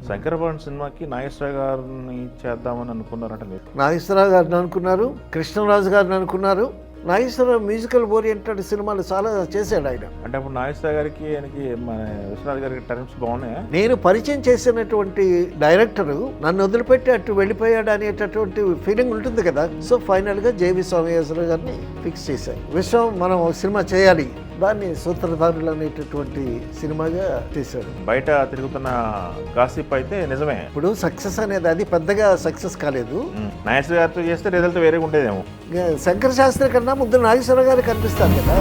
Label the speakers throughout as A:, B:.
A: శంకరభరణ్ సినిమాకి నాగేశ్వరరావు గారిని చేద్దామని అనుకున్నారంట మీరు?
B: నాగేశ్వరరావు గారిని అనుకున్నారు, కృష్ణరాజు గారిని అనుకున్నారు. నాగేశ్వరరావు మ్యూజికల్ ఓరియంటెడ్ సినిమాలు చాలా చేశాడు ఆయన.
A: అంటే అప్పుడు నాగేశ్వరరావు గారికి ఆయనకి మన విశ్వనాథ్ గారికి టర్మ్స్ బాగున్నాయా?
B: నేను పరిచయం చేసినటువంటి డైరెక్టరు నన్ను వదిలిపెట్టి అటు వెళ్ళిపోయాడు అనేటటువంటి ఫీలింగ్ ఉంటుంది కదా. సో ఫైనల్గా జేవి సోమయాజరావు గారిని ఫిక్స్ చేశాను. విశ్వం మనం ఒక సినిమా చేయాలి, దాన్ని సూత్రధారులు అనేటటువంటి సినిమాగా చేశాడు.
A: బయట తిరుగుతున్న గాసిప్ అయితే నిజమే.
B: ఇప్పుడు సక్సెస్ అనేది అది పెద్దగా సక్సెస్ కాలేదు.
A: నాగేశ్వర గారితో చేస్తే రిజల్ట్ వేరేగా ఉండేదేమో.
B: శంకర శాస్త్రి కన్నా ముందు నాగేశ్వరరావు గారు కనిపిస్తారు కదా.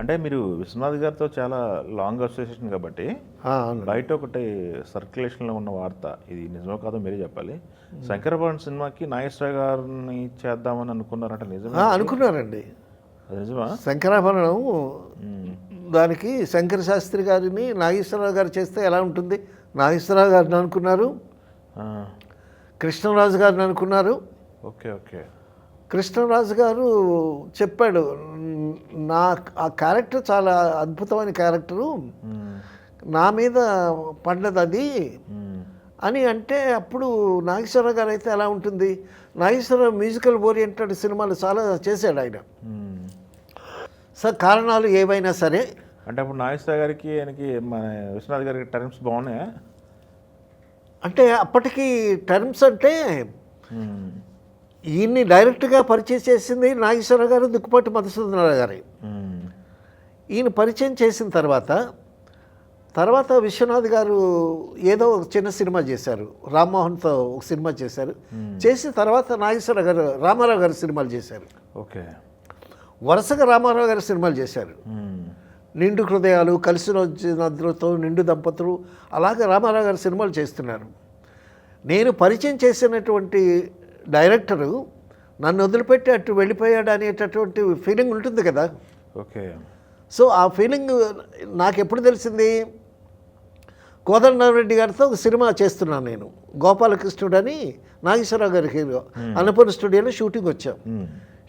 A: అంటే మీరు విశ్వనాథ్ గారితో చాలా లాంగ్ అసోసియేషన్ కాబట్టి బయట ఒకటి సర్క్యులేషన్లో ఉన్న వార్త, ఇది నిజమో కాదో మీరే చెప్పాలి, శంకరభరణ్ సినిమాకి నాగేశ్వరరావు గారిని చేద్దామని అనుకున్నారంట, నిజమే?
B: అనుకున్నారండి.
A: నిజమా?
B: శంకరాభరణం దానికి శంకర శాస్త్రి గారిని నాగేశ్వరరావు గారు చేస్తే ఎలా ఉంటుంది? నాగేశ్వరరావు గారిని అనుకున్నారు, కృష్ణరాజు గారిని అనుకున్నారు.
A: Okay okay.
B: కృష్ణరాజు గారు చెప్పాడు, నా ఆ క్యారెక్టర్ చాలా అద్భుతమైన క్యారెక్టరు, నా మీద పడ్డది అది అని అంటే, అప్పుడు నాగేశ్వరరావు గారు అయితే ఎలా ఉంటుంది? నాగేశ్వరరావు మ్యూజికల్ ఓరియంటెడ్ సినిమాలు చాలా చేశాడు ఆయన. సో కారణాలు ఏవైనా సరే.
A: అంటే అప్పుడు నాగేశ్వరరావు గారికి ఆయనకి మన విశ్వనాథ్ గారికి టర్మ్స్ బాగున్నాయా?
B: అంటే అప్పటికి టర్మ్స్ అంటే ఈయన్ని డైరెక్ట్గా పరిచయం చేసింది నాగేశ్వరరావు గారు, దుక్కుపాటి మధుసూదనరావు గారు. ఈయన పరిచయం చేసిన తర్వాత విశ్వనాథ్ గారు ఏదో ఒక చిన్న సినిమా చేశారు, రామ్మోహన్తో ఒక సినిమా చేశారు. చేసిన తర్వాత నాగేశ్వరరావు గారు రామారావు గారు సినిమాలు చేశారు.
A: ఓకే.
B: వరుసగా రామారావు గారు సినిమాలు చేశారు. నిండు హృదయాలు, కలిసి నదులతో, నిండు దంపతులు, అలాగే రామారావు గారు సినిమాలు చేస్తున్నారు. నేను పరిచయం చేసినటువంటి డైరెక్టరు నన్ను వదిలిపెట్టి అటు వెళ్ళిపోయాడు అనేటటువంటి ఫీలింగ్ ఉంటుంది కదా.
A: ఓకే.
B: సో ఆ ఫీలింగ్ నాకు ఎప్పుడు తెలిసింది? కోదండరామిరెడ్డి గారితో ఒక సినిమా చేస్తున్నాను నేను, గోపాలకృష్ణుడు అని, నాగేశ్వరరావు గారి హీరో. అన్నపూర్ణ స్టూడియోలో షూటింగ్ వచ్చాం.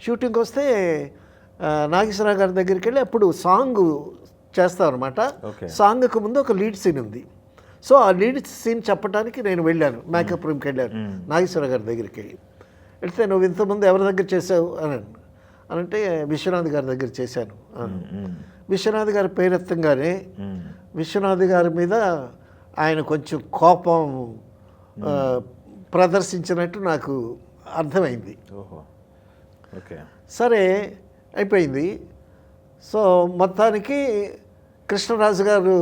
B: షూటింగ్ వస్తే నాగేశ్వరరావు గారి దగ్గరికి వెళ్ళి అప్పుడు సాంగ్ చేస్తాం అనమాట. సాంగ్కి ముందు ఒక లీడ్ సీన్ ఉంది. సో ఆ లీడ్ సీన్ చెప్పడానికి నేను వెళ్ళాను, మేకప్ రూమ్కి వెళ్ళాను నాగేశ్వరరావు గారి దగ్గరికి. వెళ్తే నువ్వు ఇంతకుముందు ఎవరి దగ్గర చేసావు అని అంటే, విశ్వనాథ్ గారి దగ్గర చేశాను. విశ్వనాథ్ గారి పేరెత్తంగానే విశ్వనాథ్ గారి మీద ఆయన కొంచెం కోపం ప్రదర్శించినట్టు నాకు అర్థమైంది.
A: ఓకే.
B: సరే అయిపోయింది. సో మొత్తానికి కృష్ణరాజు గారు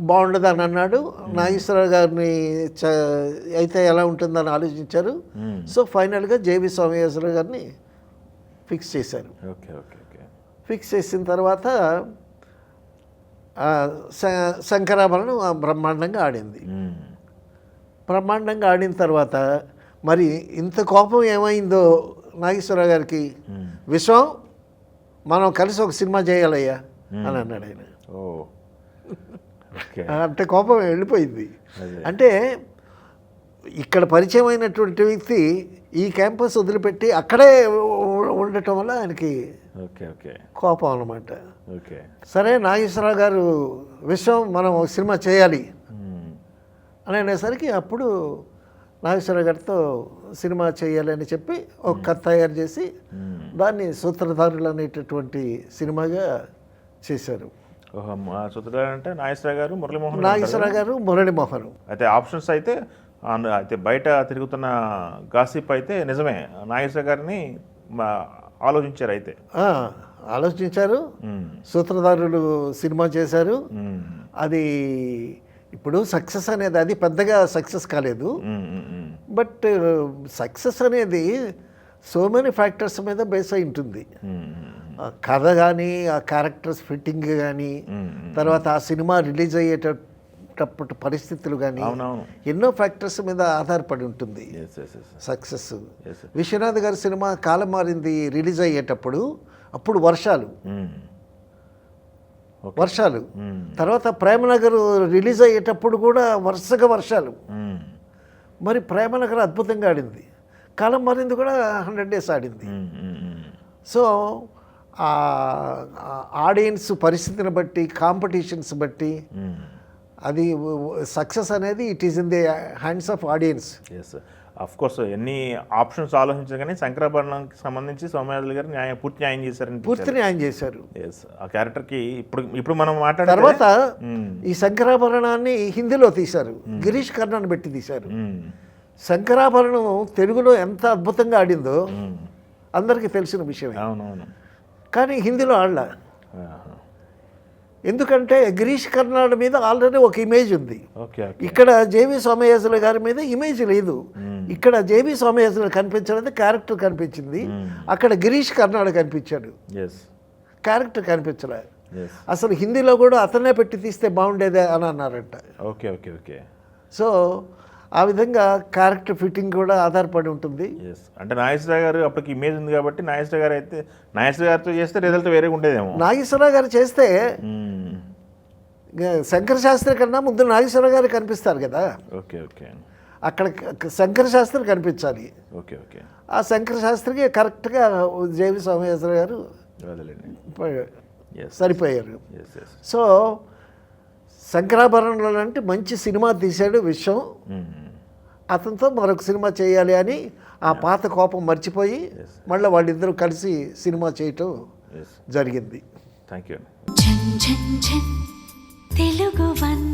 B: బాగుండదని అన్నాడు, నాగేశ్వరరావు గారిని అయితే ఎలా ఉంటుందని ఆలోచించారు. సో ఫైనల్గా జేవి సోమయాజరావు గారిని ఫిక్స్ చేశారు.
A: Okay okay okay.
B: ఫిక్స్ చేసిన తర్వాత శంకరాభరణం బ్రహ్మాండంగా ఆడింది. బ్రహ్మాండంగా ఆడిన తర్వాత మరి ఇంత కోపం ఏమైందో నాగేశ్వరరావు గారికి, విశ్వం మనం కలిసి ఒక సినిమా చేయాలయ్యా అని అన్నాడు ఆయన. అంటే కోపం వెళ్ళిపోయింది. అంటే ఇక్కడ పరిచయం అయినటువంటి వ్యక్తి ఈ క్యాంపస్ వదిలిపెట్టి అక్కడే ఉండటం వల్ల ఆయనకి కోపం అన్నమాట. సరే నాగేశ్వరరావు గారు, విశ్వం మనం ఒక సినిమా చేయాలి అని అనేసరికి అప్పుడు నాగేశ్వరరావు గారితో సినిమా చేయాలని చెప్పి ఒక కథ తయారు చేసి దాన్ని సూత్రధారులు అనేటటువంటి సినిమాగా చేశారు.
A: అంటే నాగేశ్వరరావు గారు,
B: మురళీమోహన్.
A: అయితే ఆప్షన్స్ అయితే బయట తిరుగుతున్న గాసిప్ అయితే నిజమే, నాగేశ్వరరావు గారిని
B: ఆలోచించారు. సూత్రధారులు సినిమా చేశారు. అది ఇప్పుడు సక్సెస్ అనేది అది పెద్దగా సక్సెస్ కాలేదు. బట్ సక్సెస్ అనేది సో మెనీ ఫ్యాక్టర్స్ మీద బేస్ అయి ఉంటుంది. కథ కానీ, ఆ క్యారెక్టర్స్ ఫిట్టింగ్ కానీ, తర్వాత ఆ సినిమా రిలీజ్ అయ్యేటప్పుడు పరిస్థితులు కానీ, ఎన్నో ఫ్యాక్టర్స్ మీద ఆధారపడి ఉంటుంది సక్సెస్. విశ్వనాథ్ గారి సినిమా కాలం మారింది రిలీజ్ అయ్యేటప్పుడు, అప్పుడు వర్షాలు. తర్వాత ప్రేమనగర్ రిలీజ్ అయ్యేటప్పుడు కూడా వరుసగా వర్షాలు. మరి ప్రేమనగర్ అద్భుతంగా ఆడింది, కాలం మారింది కూడా 100 days ఆడింది. సో ఆడియన్స్ పరిస్థితిని బట్టి, కాంపిటీషన్స్ బట్టి అది సక్సెస్ అనేది it is in the hands of audience.
A: Yes of course ఎన్ని ఆప్షన్స్ ఆలోచించారు కానీ శంకరాభరణంకి సంబంధించి సోమయాజులు గారు పూర్తి న్యాయం చేశారని
B: పూర్తి న్యాయం చేశారు.
A: ఎస్ ఆ క్యారెక్టర్కి ఇప్పుడు మనం మాట్లాడే
B: తర్వాత ఈ శంకరాభరణాన్ని హిందీలో తీశారు, గిరీష్ కర్నాడ్ని పెట్టి తీశారు. శంకరాభరణం తెలుగులో ఎంత అద్భుతంగా ఆడిందో అందరికీ తెలిసిన విషయమే.
A: అవునవును.
B: కానీ హిందీలో ఆడలా. ఎందుకంటే గిరీష్ కర్నాడ్ మీద ఆల్రెడీ ఒక ఇమేజ్ ఉంది.
A: ఓకే.
B: ఇక్కడ జేవి సోమయాజుల గారి మీద ఇమేజ్ లేదు. ఇక్కడ జేవి సోమయాజులు కనిపించలేదు, క్యారెక్టర్ కనిపించింది. అక్కడ గిరీష్ కర్నాడ్ కనిపించాడు, క్యారెక్టర్ కనిపించలే. అసలు హిందీలో కూడా అతనే పెట్టి తీస్తే బాగుండేదే అని అన్నారంట.
A: Okay okay okay.
B: సో ఆ విధంగా క్యారెక్టర్ ఫిట్టింగ్ కూడా ఆధారపడి ఉంటుంది.
A: అంటే నాగేశ్వరరావు గారు అప్పటికి ఇమేజ్ ఉంది కాబట్టి నాగేశ్వరరావు గారు అయితే నాగేశ్వరరావు గారితో చేస్తే రిజల్ట్ వేరేగా ఉండేదేమో.
B: నాగేశ్వరరావు గారు చేస్తే శంకర శాస్త్రి కన్నా ముందు నాగేశ్వరరావు గారు కనిపిస్తారు కదా.
A: Okay okay.
B: అక్కడ శంకర శాస్త్రి కనిపించాలి.
A: Okay okay.
B: ఆ శంకర శాస్త్రికి కరెక్ట్గా జేవి సోమయాజులు గారు సరిపోయారు. సో శంకరాభరణంలో అంటే మంచి సినిమా తీశాడు విశ్వం. అతనితో మరొక సినిమా చేయాలి అని ఆ పాత కోపం మర్చిపోయి మళ్ళీ వాళ్ళిద్దరూ కలిసి సినిమా చేయటం జరిగింది.
A: Thank you.
C: తెలుగు వన్